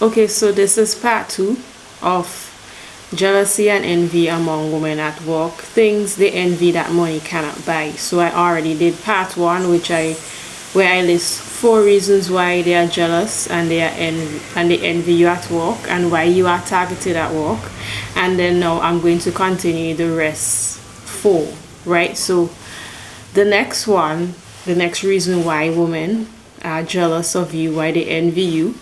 Okay, so this is part two of jealousy and envy among women at work. Things they envy that money cannot buy. So I already did part one, where I list four reasons why they are jealous and they envy you at work and why you are targeted at work. And then now I'm going to continue the rest four, right? So the next reason why women are jealous of you, why they envy you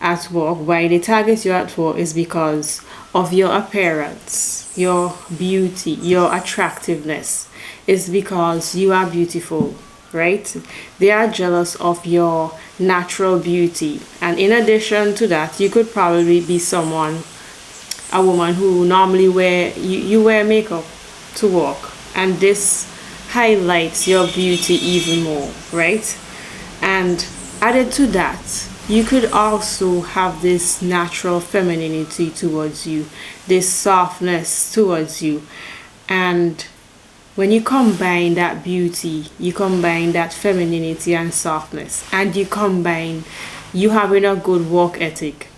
at work, why they target you at work, is because of your appearance, your beauty, your attractiveness. Is because you are beautiful, right? They are jealous of your natural beauty. And in addition to that, you could probably be a woman who normally you wear makeup to work. And this highlights your beauty even more, right? And added to that, you could also have this natural femininity towards you, this softness towards you. And when you combine that beauty, you combine that femininity and softness, and you combine you having a good work ethic,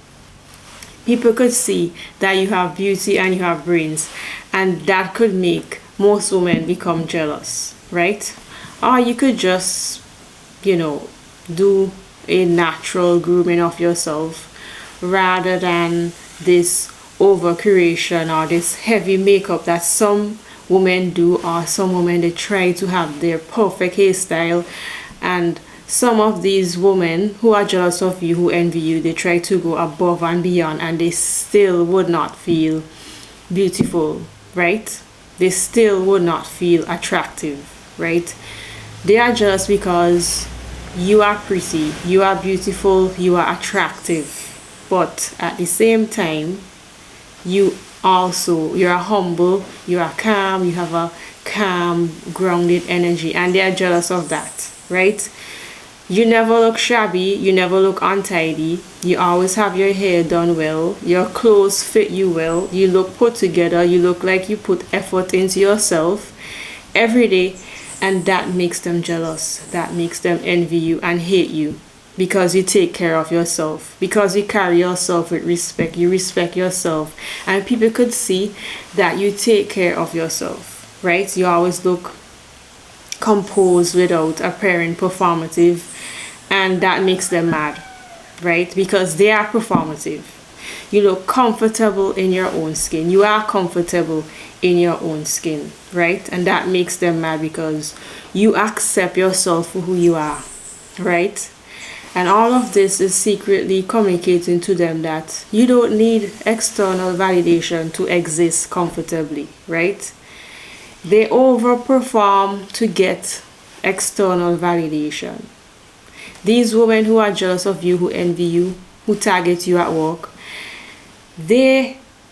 people could see that you have beauty and you have brains, and that could make most women become jealous, right? Or you could just, do a natural grooming of yourself rather than this over creation or this heavy makeup that some women do, or some women they try to have their perfect hairstyle. And some of these women who are jealous of you, who envy you, they try to go above and beyond and they still would not feel beautiful, right? They still would not feel attractive, right? They are jealous because you are pretty, you are beautiful, you are attractive, but at the same time, you're humble, you are calm, you have a calm, grounded energy, and they are jealous of that, right? You never look shabby, you never look untidy, you always have your hair done well, your clothes fit you well, you look put together, you look like you put effort into yourself every day. And that makes them jealous. That makes them envy you and hate you because you take care of yourself, because you carry yourself with respect. You respect yourself, and people could see that you take care of yourself, right? You always look composed without appearing performative, and that makes them mad, right? Because they are performative. You look comfortable in your own skin. You are comfortable in your own skin, right? And that makes them mad because you accept yourself for who you are, right? And all of this is secretly communicating to them that you don't need external validation to exist comfortably, right? They overperform to get external validation. These women who are jealous of you, who envy you, who target you at work,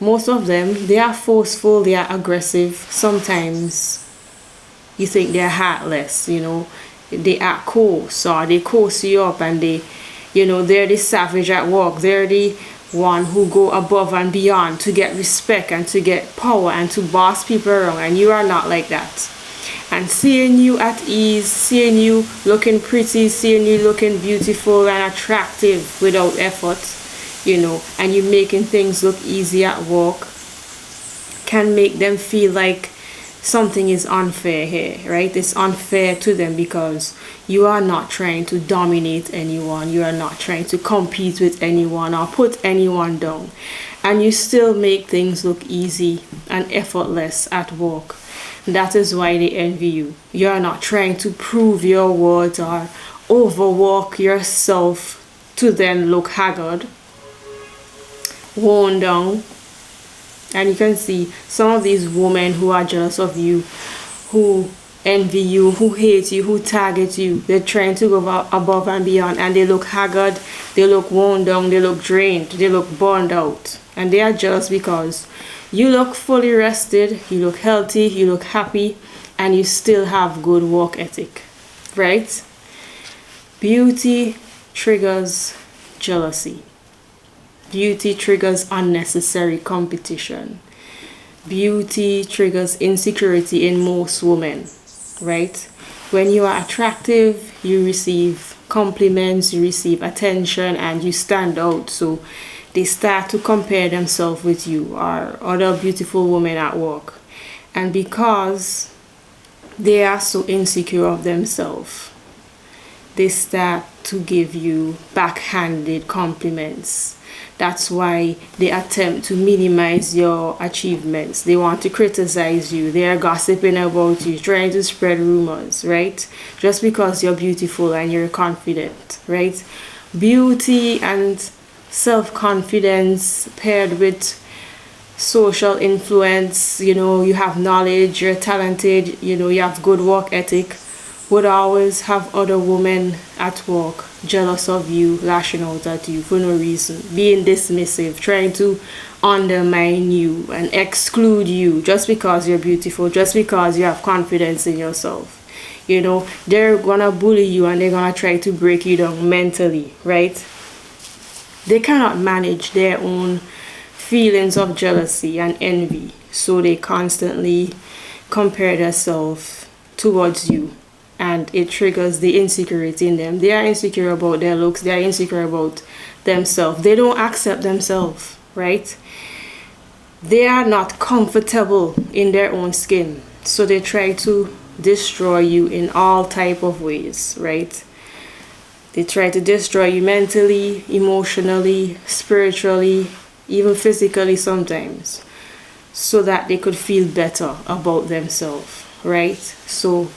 most of them, they are forceful, they are aggressive. Sometimes you think they're heartless, they act coarse, or they coarse you up, and they're the savage at work. They're the one who go above and beyond to get respect and to get power and to boss people around, and you are not like that. And seeing you at ease, seeing you looking pretty, seeing you looking beautiful and attractive without effort, and you making things look easy at work, can make them feel like something is unfair here, right? It's unfair to them because you are not trying to dominate anyone, you are not trying to compete with anyone or put anyone down, and you still make things look easy and effortless at work. That is why they envy you. You are not trying to prove your worth or overwork yourself to then look haggard, worn down. And you can see some of these women who are jealous of you, who envy you, who hate you, who target you. They're trying to go above and beyond, and they look haggard, they look worn down, they look drained, they look burned out. And they are jealous because you look fully rested, you look healthy, you look happy, and you still have good work ethic, right? Beauty triggers jealousy. Beauty triggers unnecessary competition. Beauty triggers insecurity in most women, right? When you are attractive, you receive compliments, you receive attention, and you stand out. So they start to compare themselves with you or other beautiful women at work. And because they are so insecure of themselves, they start to give you backhanded compliments. That's why they attempt to minimize your achievements. They want to criticize you. They are gossiping about you, trying to spread rumors, right? Just because you're beautiful and you're confident, right? Beauty and self-confidence paired with social influence, you have knowledge, you're talented, you have good work ethic, would always have other women at work jealous of you, lashing out at you for no reason, being dismissive, trying to undermine you and exclude you just because you're beautiful, just because you have confidence in yourself. They're gonna bully you and they're gonna try to break you down mentally, right? They cannot manage their own feelings of jealousy and envy, so they constantly compare themselves towards you, and it triggers the insecurity in them. They are insecure about their looks, they are insecure about themselves, they don't accept themselves, right? They are not comfortable in their own skin, so they try to destroy you in all type of ways, right? They try to destroy you mentally, emotionally, spiritually, even physically sometimes, so that they could feel better about themselves, right? So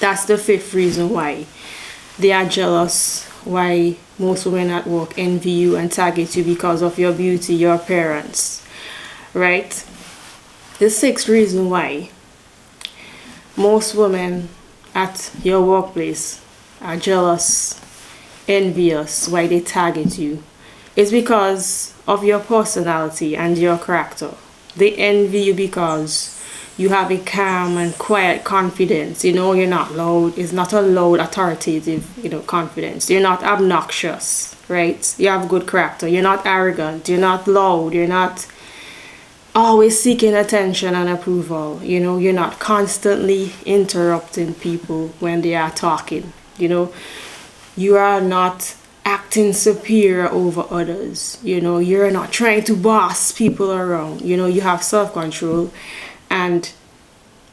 that's the fifth reason why they are jealous, why most women at work envy you and target you because of your beauty, your appearance, right? The sixth reason why most women at your workplace are jealous, envious, why they target you, is because of your personality and your character. They envy you because you have a calm and quiet confidence. You're not loud. It's not a loud, authoritative, confidence. You're not obnoxious, right? You have good character. You're not arrogant. You're not loud. You're not always seeking attention and approval. You're not constantly interrupting people when they are talking. You are not acting superior over others. You're not trying to boss people around. You have self-control, and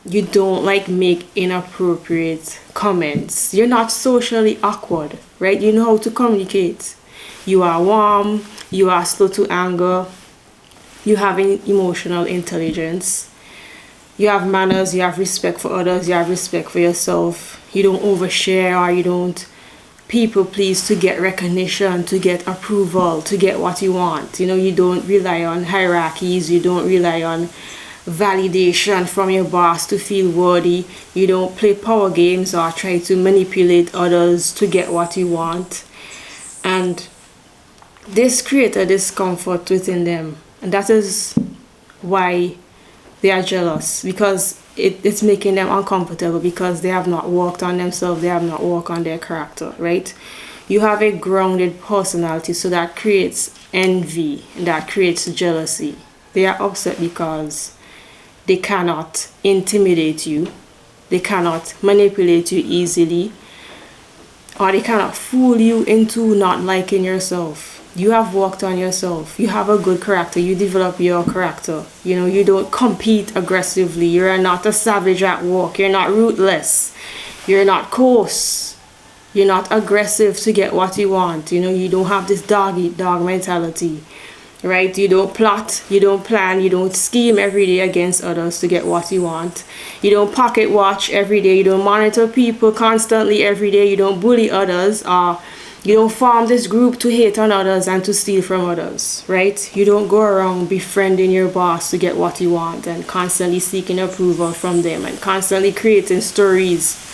you don't make inappropriate comments. You're not socially awkward, right? You know how to communicate. You are warm, you are slow to anger, you have emotional intelligence, you have manners, you have respect for others, you have respect for yourself. You don't overshare, or you don't people please to get recognition, to get approval, to get what you want. You don't rely on hierarchies, you don't rely on validation from your boss to feel worthy. You don't play power games or try to manipulate others to get what you want. And this creates a discomfort within them, and that is why they are jealous, because it's making them uncomfortable, because they have not worked on themselves, they have not worked on their character, right? You have a grounded personality, so that creates envy, that creates jealousy. They are upset because they cannot intimidate you, they cannot manipulate you easily, or they cannot fool you into not liking yourself. You have worked on yourself, you have a good character, you develop your character. You don't compete aggressively, you're not a savage at work, you're not ruthless, you're not coarse, you're not aggressive to get what you want. You don't have this dog eat dog mentality, right? You don't plot, you don't plan, you don't scheme every day against others to get what you want. You don't pocket watch every day, you don't monitor people constantly every day, you don't bully others, or you don't form this group to hate on others and to steal from others, right? You don't go around befriending your boss to get what you want and constantly seeking approval from them and constantly creating stories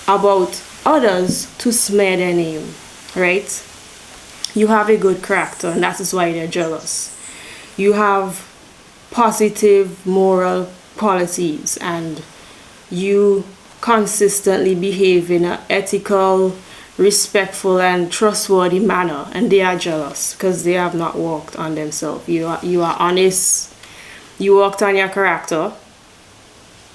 about others to smear their name, right? You have a good character, and that is why they're jealous. You have positive moral qualities, and you consistently behave in an ethical, respectful, and trustworthy manner, and they are jealous because they have not worked on themselves. You are honest, you worked on your character,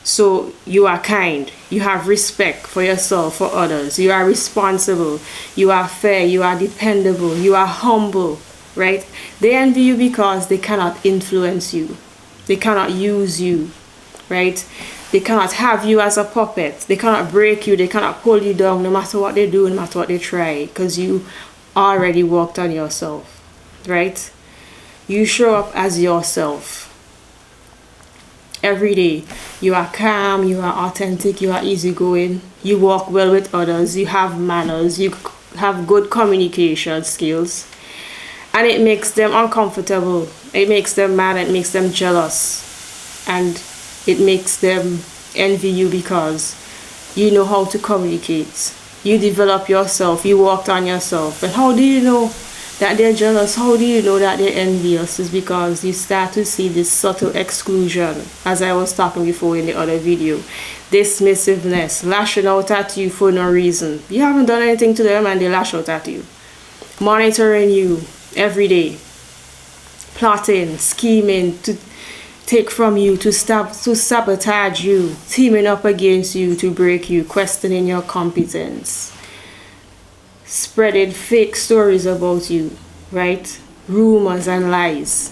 So you are kind, you have respect for yourself, for others, you are responsible, you are fair, you are dependable, you are humble, right? They envy you because they cannot influence you, they cannot use you, right? They cannot have you as a puppet, they cannot break you, they cannot pull you down no matter what they do, no matter what they try, because you already worked on yourself, right? You show up as yourself every day. You are calm, you are authentic, you are easygoing, you walk well with others, you have manners, you have good communication skills, and it makes them uncomfortable, it makes them mad, it makes them jealous, and it makes them envy you because you know how to communicate, you develop yourself, you worked on yourself. And how do you know that they're jealous? How do you know that they're envious? Is because you start to see this subtle exclusion, as I was talking before in the other video. Dismissiveness, lashing out at you for no reason. You haven't done anything to them and they lash out at you. Monitoring you every day. Plotting, scheming to take from you, to sabotage you, teaming up against you to break you, questioning your competence, spreading fake stories about you, right? Rumors and lies.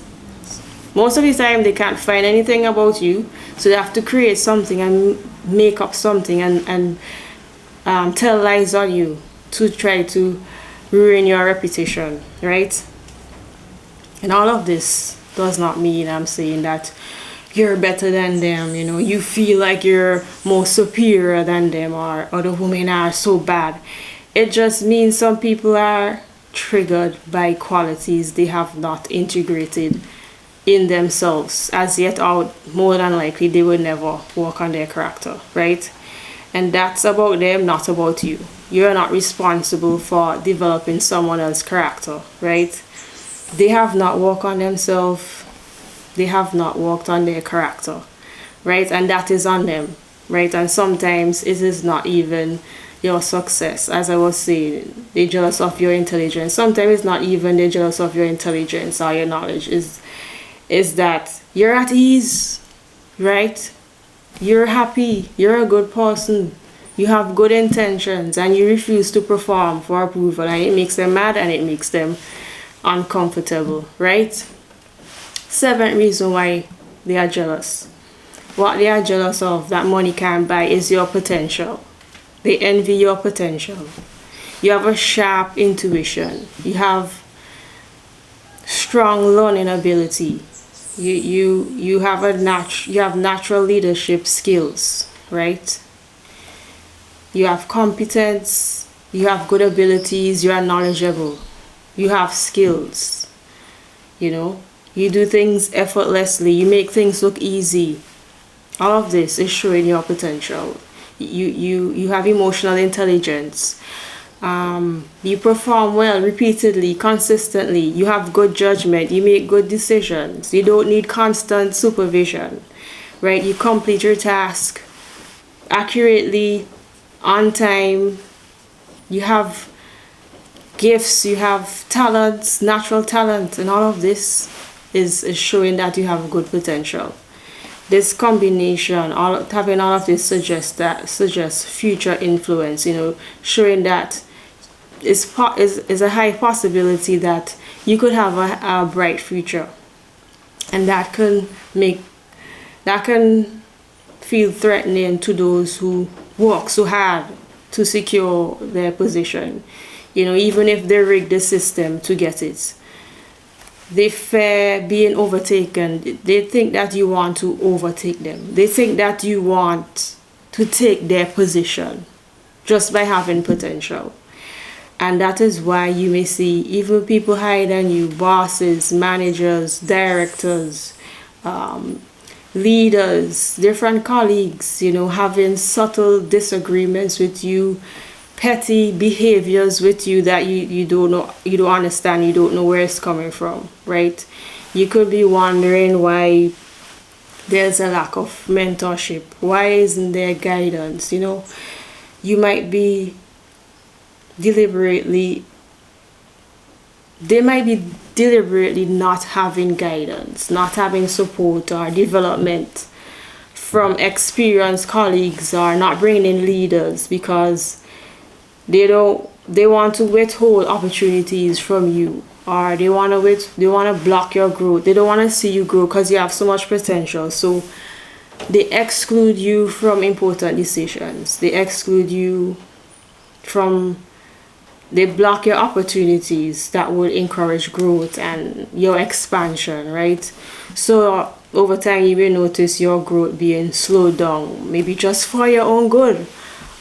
Most of the time they can't find anything about you, so they have to create something and make up something and tell lies on you to try to ruin your reputation, right? And all of this does not mean I'm saying that you're better than them, you know, you feel like you're more superior than them, or other women are so bad. It just means some people are triggered by qualities they have not integrated in themselves as yet, or more than likely they will never work on their character, right? And that's about them, not about you. You're not responsible for developing someone else's character, right? They have not worked on themselves, they have not worked on their character, right? And that is on them, right? And sometimes it is not even your success. As I was saying, they're jealous of your intelligence. Sometimes it's not even they're jealous of your intelligence or your knowledge. Is that you're at ease, right? You're happy, you're a good person, you have good intentions, and you refuse to perform for approval, and it makes them mad and it makes them uncomfortable, right? Seventh reason why they are jealous. What they are jealous of that money can't buy is your potential. They envy your potential. You have a sharp intuition. You have strong learning ability. You have natural leadership skills, right? You have competence. You have good abilities. You are knowledgeable. You have skills. You know, you do things effortlessly. You make things look easy. All of this is showing your potential. You have emotional intelligence. You perform well repeatedly, consistently. You have good judgment. You make good decisions. You don't need constant supervision, right? You complete your task accurately, on time. You have gifts, you have talents, natural talent, and all of this is showing that you have good potential. This combination, having all of this suggests future influence, you know, showing that is a high possibility that you could have a bright future, and that can feel threatening to those who work so hard to secure their position. You know, even if they rig the system to get it, they fear being overtaken. They think that you want to overtake them. They think that you want to take their position just by having potential. And that is why you may see even people higher than you, bosses, managers, directors, leaders, different colleagues, you know, having subtle disagreements with you, petty behaviors with you that you don't know, you don't understand, you don't know where it's coming from, right? You could be wondering why there's a lack of mentorship. Why isn't there guidance? You know, you might be deliberately not having guidance, not having support or development from experienced colleagues are not bringing in leaders because they want to withhold opportunities from you, or they want to block your growth. They don't want to see you grow because you have so much potential. So they exclude you from important decisions. They block your opportunities that would encourage growth and your expansion, right? So over time you will notice your growth being slowed down, maybe just for your own good,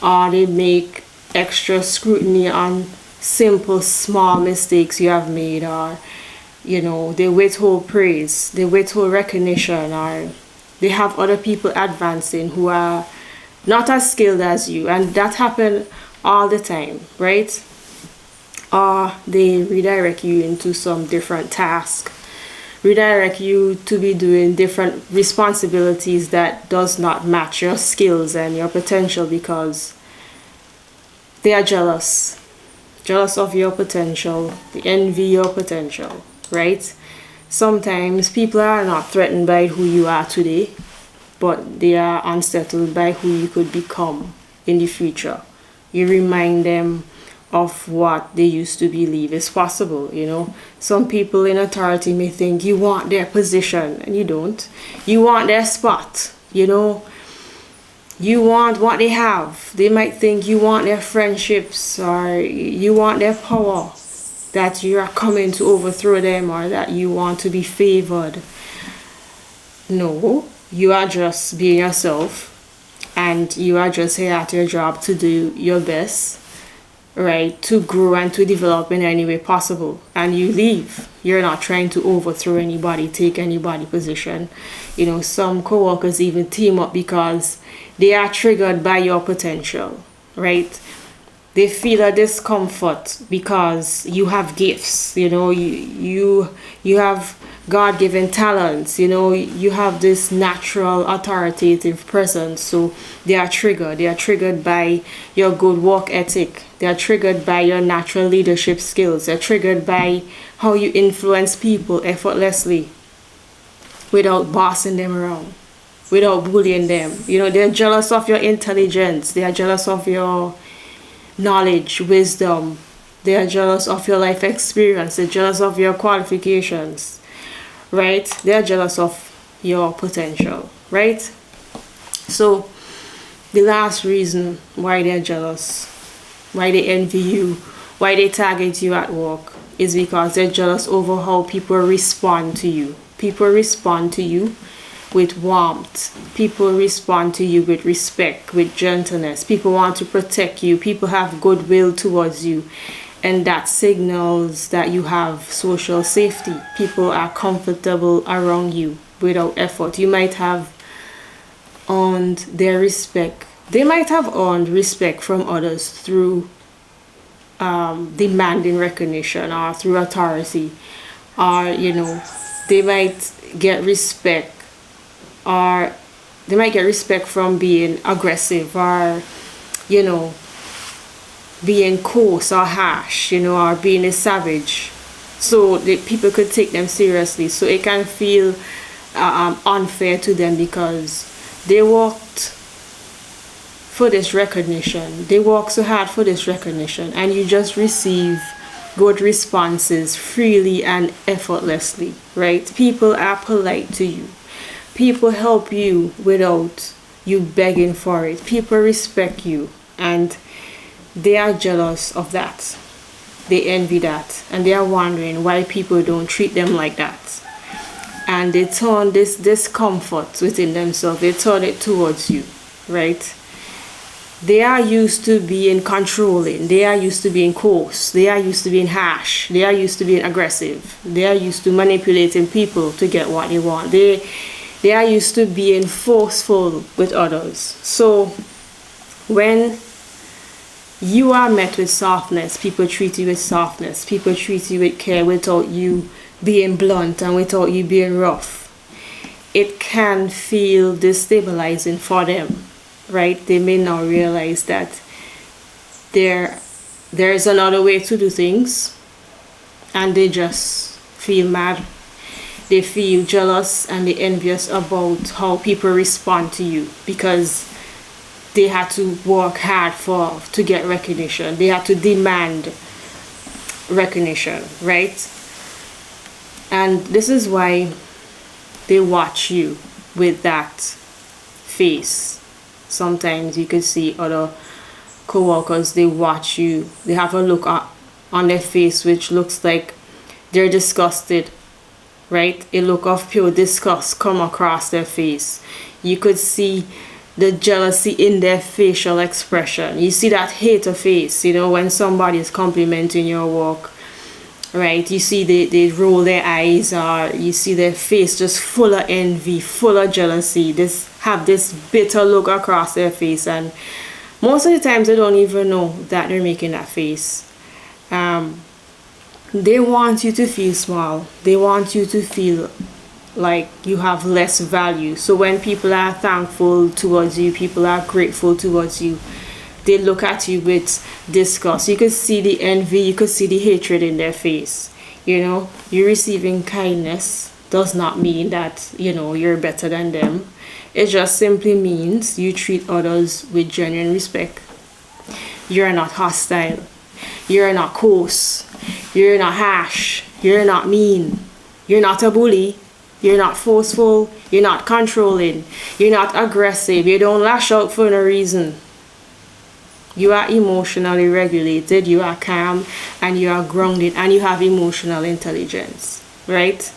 or they make extra scrutiny on simple small mistakes you have made, or they withhold praise, they withhold recognition, or they have other people advancing who are not as skilled as you, and that happens all the time, right? Or they redirect you into some different task, redirect you to be doing different responsibilities that does not match your skills and your potential because they are jealous of your potential. They envy your potential, right? Sometimes people are not threatened by who you are today, but they are unsettled by who you could become in the future. You remind them of what they used to believe is possible. Some people in authority may think you want their position and you don't. You want their spot, you want what they have. They might think you want their friendships, or you want their power, that you are coming to overthrow them, or that you want to be favored. No, you are just being yourself, and you are just here at your job to do your best, right, to grow and to develop in any way possible, and you leave. You're not trying to overthrow anybody, take anybody's position. Some co-workers even team up because they are triggered by your potential, right? They feel a discomfort because you have gifts, you have God-given talents, you have this natural authoritative presence. So they are triggered by your good work ethic. They are triggered by your natural leadership skills. They're triggered by how you influence people effortlessly without bossing them around, without bullying them. They're jealous of your intelligence. They are jealous of your knowledge, wisdom. They are jealous of your life experience. They're jealous of your qualifications, right? They are jealous of your potential, right? So the last reason why they're jealous, why they envy you, why they target you at work, is because they're jealous over how people respond to you. People respond to you with warmth. People respond to you with respect, with gentleness. People want to protect you. People have goodwill towards you. And that signals that you have social safety. People are comfortable around you without effort. You might have earned their respect. They might have earned respect from others through demanding recognition, or through authority, or they might get respect, or they might get respect from being aggressive, or being coarse or harsh, or being a savage, so that people could take them seriously. So it can feel unfair to them because they worked for this recognition. They work so hard for this recognition, and you just receive good responses freely and effortlessly, right? People are polite to you. People help you without you begging for it. People respect you, and they are jealous of that. They envy that, and they are wondering why people don't treat them like that. And they turn this discomfort within themselves, they turn it towards you, right? They are used to being controlling. They are used to being coarse. They are used to being harsh. They are used to being aggressive. They are used to manipulating people to get what they want. They are used to being forceful with others. So when you are met with softness, people treat you with softness. People treat you with care without you being blunt and without you being rough. It can feel destabilizing for them, right? They may not realize that there's another way to do things, and they just feel mad. They feel jealous and they envious about how people respond to you because they had to work hard to get recognition. They had to demand recognition, right? And this is why they watch you with that face. Sometimes you could see other co-workers, they watch you, they have a look on their face which looks like they're disgusted, right? A look of pure disgust come across their face. You could see the jealousy in their facial expression. You see that hater face, when somebody is complimenting your work, right? You see they roll their eyes, or you see their face just full of envy, full of jealousy. Have this bitter look across their face, and most of the times they don't even know that they're making that face. They want you to feel small. They want you to feel like you have less value. So when people are thankful towards you, people are grateful towards you, they look at you with disgust. You could see the envy, you could see the hatred in their face. You receiving kindness does not mean that, you're better than them. It just simply means you treat others with genuine respect. You're not hostile. You're not coarse. You're not harsh. You're not mean. You're not a bully. You're not forceful. You're not controlling. You're not aggressive. You don't lash out for no reason. You are emotionally regulated. You are calm and you are grounded and you have emotional intelligence, right?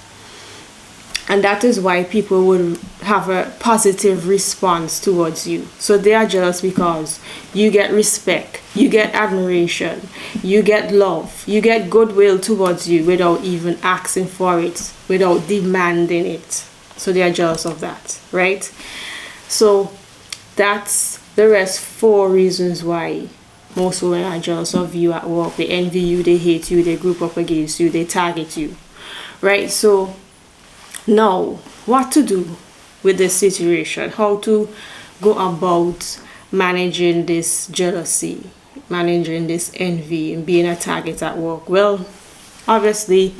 And that is why people would have a positive response towards you. So they are jealous because you get respect, you get admiration, you get love, you get goodwill towards you without even asking for it, without demanding it. So they are jealous of that, right? So that's the rest 4 reasons why most women are jealous of you at work. They envy you, they hate you, they group up against you, they target you, right? So now, what to do with this situation? How to go about managing this jealousy, managing this envy, and being a target at work? Well, obviously,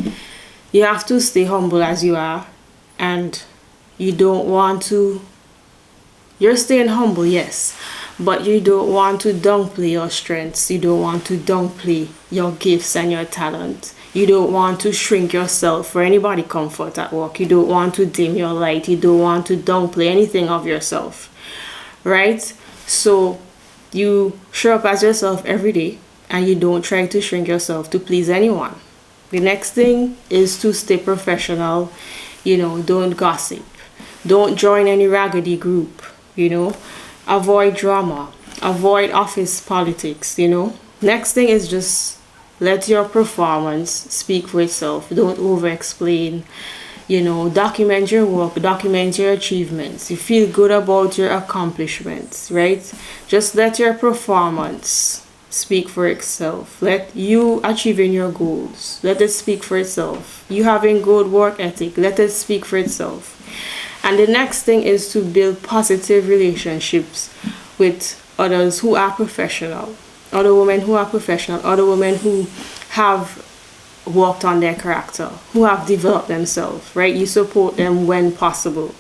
you have to stay humble as you are, and you don't want to. You're staying humble, yes, but you don't want to downplay your strengths. You don't want to downplay your gifts and your talent. You don't want to shrink yourself for anybody's comfort at work. You don't want to dim your light. You don't want to downplay anything of yourself, right? So you show up as yourself every day and you don't try to shrink yourself to please anyone. The next thing is to stay professional. Don't gossip. Don't join any raggedy group, avoid drama, avoid office politics, Next thing is just let your performance speak for itself. Don't over-explain. Document your work, document your achievements. You feel good about your accomplishments, right? Just let your performance speak for itself. Let you achieving your goals, let it speak for itself. You having good work ethic, let it speak for itself. And the next thing is to build positive relationships with others who are professional. Other women who are professional, other women who have worked on their character, who have developed themselves, right? You support them when possible.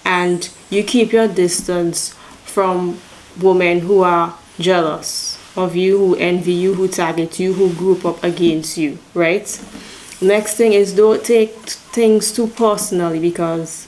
And you keep your distance from women who are jealous of you, who envy you, who target you, who group up against you, right? Next thing is don't take things too personally, because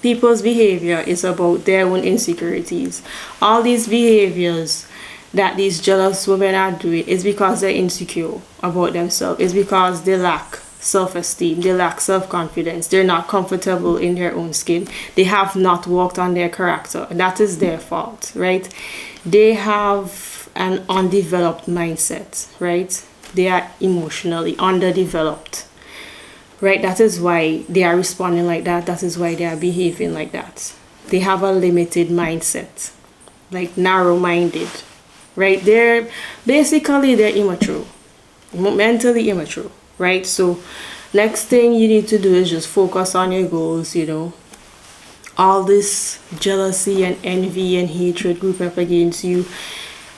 people's behavior is about their own insecurities. All these behaviors that these jealous women are doing is because they're insecure about themselves. It's because they lack self-esteem, they lack self-confidence, they're not comfortable in their own skin, they have not worked on their character, and that is their fault, right? They have an undeveloped mindset, right? They are emotionally underdeveloped, right? That is why they are responding like that. That is why they are behaving like that. They have a limited mindset, like narrow-minded, right? They're immature, mentally immature, right? So next thing you need to do is just focus on your goals. All this jealousy and envy and hatred group up against you,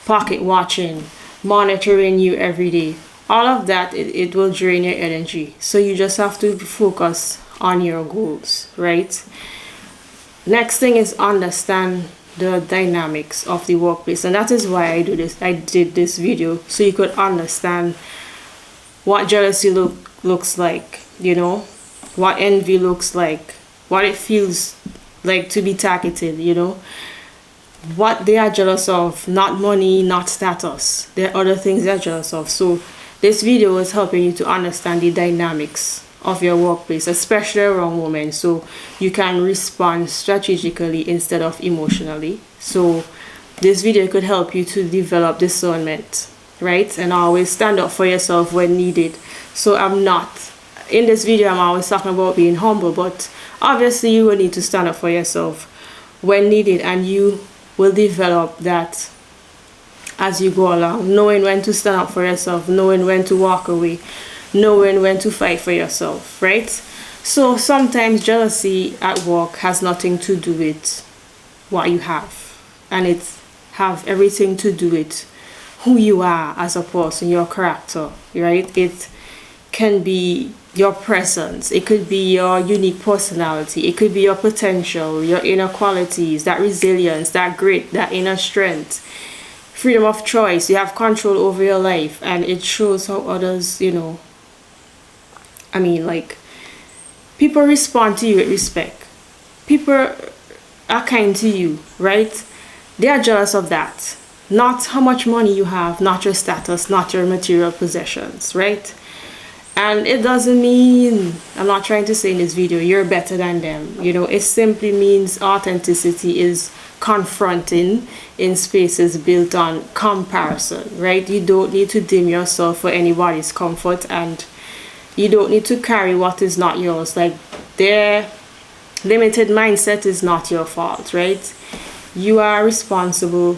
pocket watching, monitoring you every day, all of that, it will drain your energy. So you just have to focus on your goals, right? Next thing is understand the dynamics of the workplace, and that is why I did this video, so you could understand what jealousy looks like, you know, what envy looks like, what it feels like to be targeted, you know, what they are jealous of. Not money, not status, there are other things they're jealous of. So this video is helping you to understand the dynamics of your workplace, especially around women, so you can respond strategically instead of emotionally. So this video could help you to develop discernment, right? And always stand up for yourself when needed. So I'm not in this video, I'm always talking about being humble, but obviously you will need to stand up for yourself when needed, and you will develop that as you go along, knowing when to stand up for yourself, knowing when to walk away, knowing when to fight for yourself, right? So sometimes jealousy at work has nothing to do with what you have, and it have everything to do with who you are as a person, your character, right? It can be your presence, it could be your unique personality, it could be your potential, your inner qualities, that resilience, that grit, that inner strength, freedom of choice. You have control over your life, and it shows how others, you know, I mean, like, people respond to you with respect. People are kind to you, right? They are jealous of that. Not how much money you have, not your status, not your material possessions, right? And it doesn't mean, I'm not trying to say in this video, you're better than them. You know, it simply means authenticity is confronting in spaces built on comparison, right? You don't need to dim yourself for anybody's comfort, and you don't need to carry what is not yours. Like, their limited mindset is not your fault, right? You are responsible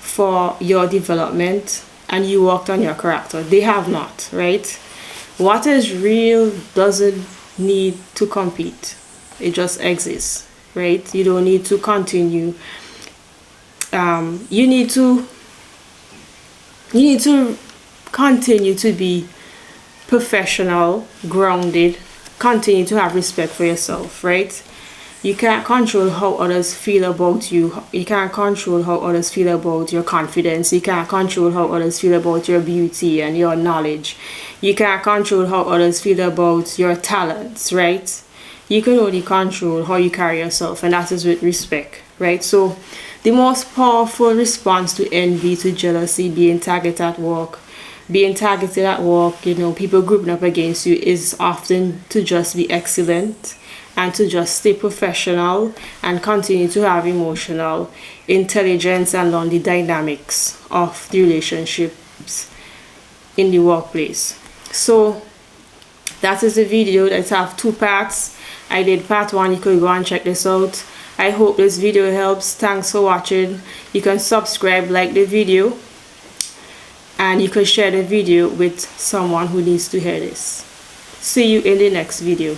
for your development, and you worked on your character. They have not, right? What is real doesn't need to compete. It just exists, right? You don't need to continue. You need to continue to be professional, grounded, continue to have respect for yourself, right? You can't control how others feel about you. You can't control how others feel about your confidence. You can't control how others feel about your beauty and your knowledge. You can't control how others feel about your talents, right? You can only control how you carry yourself, and that is with respect, right? So the most powerful response to envy, to jealousy, being targeted at work, you know, people grouping up against you, is often to just be excellent and to just stay professional and continue to have emotional intelligence and learn the dynamics of the relationships in the workplace. So that is the video that have 2 parts. I did part 1. You could go and check this out. I hope this video helps. Thanks for watching. You can subscribe, like the video, and you can share the video with someone who needs to hear this. See you in the next video.